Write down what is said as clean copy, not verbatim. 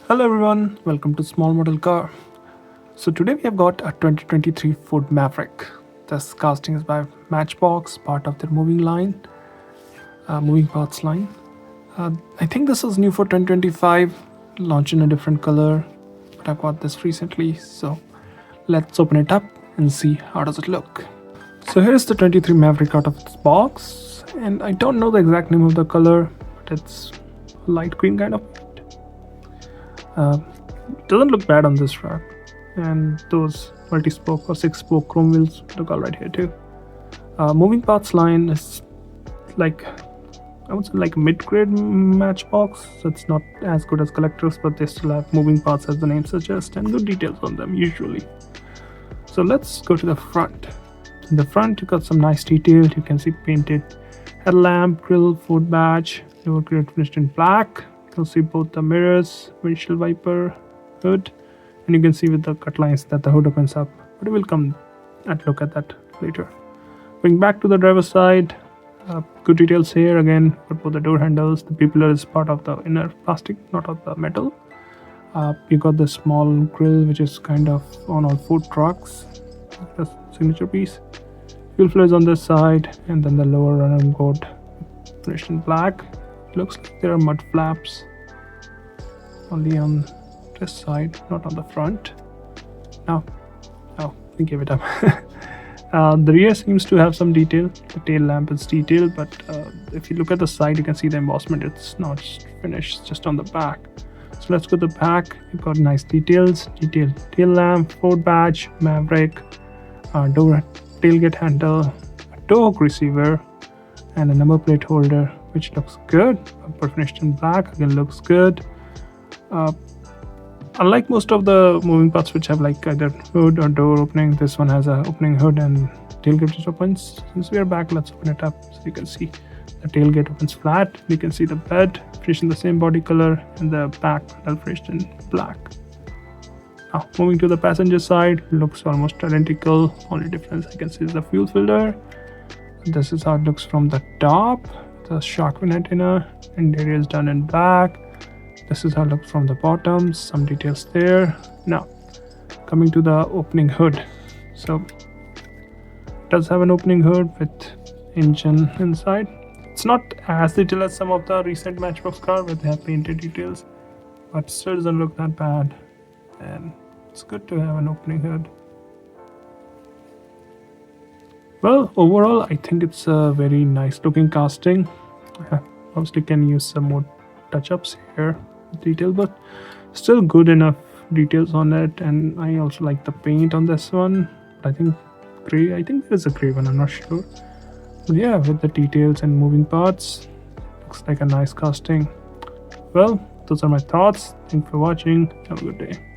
Hello everyone, welcome to Small Model Car. So today we have got a 2023 Ford Maverick. This casting is by Matchbox, part of their moving parts line. I think this is new for 2025, launched in a different color, but I got this recently. So let's open it up and see how does it look. So here's the 23 Maverick out of its box, and I don't know the exact name of the color, but it's light green kind of. Doesn't look bad on this track, and those multi-spoke or 6-spoke chrome wheels look alright here too. Moving parts line is like, I would say, like mid-grade Matchbox, so it's not as good as collectors, but they still have moving parts as the name suggests and good details on them usually. So let's go to the front. In the front you got some nice detail. You can see painted headlamp, grille, Ford badge, lower grade finished in black. You'll see both the mirrors, windshield wiper, hood, and you can see with the cut lines that the hood opens up, but we'll come and look at that later. Going back to the driver's side, good details here. Again, got both the door handles. The B-pillar is part of the inner plastic, not of the metal. You got the small grille, which is kind of on all Ford trucks, the signature piece. Fuel flow is on this side, and then the lower runner board finished in black. Looks like there are mud flaps only on this side, not on the front. Now, we give it up. The rear seems to have some detail. The tail lamp is detailed, but if you look at the side, you can see the embossment. It's not finished, just on the back. So let's go to the back. You've got nice detailed tail lamp, Ford badge, Maverick, door tailgate handle, a door hook receiver, and a number plate holder, which looks good. Bumper finished in black, again looks good. Unlike most of the moving parts which have like either hood or door opening, this one has a opening hood and tailgate which opens. Since we are back, let's open it up so you can see the tailgate opens flat. You can see the bed finished in the same body color and the back panel finished in black. Now moving to the passenger side, looks almost identical. Only difference I can see is the fuel filter. This is how it looks from the top. The shark fin antenna, interior is done in black. This is how it looks from the bottom, some details there. Now coming to the opening hood, so it does have an opening hood with engine inside. It's not as detailed as some of the recent Matchbox car where they have painted details, but still doesn't look that bad, and it's good to have an opening hood. Well, overall I think it's a very nice looking casting. Obviously can use some more touch-ups here with detail, but still good enough details on it. And I also like the paint on this one. I think gray, I think there's a gray one, I'm not sure, but yeah, with the details and moving parts, looks like a nice casting. Well, those are my thoughts. Thanks for watching. Have a good day.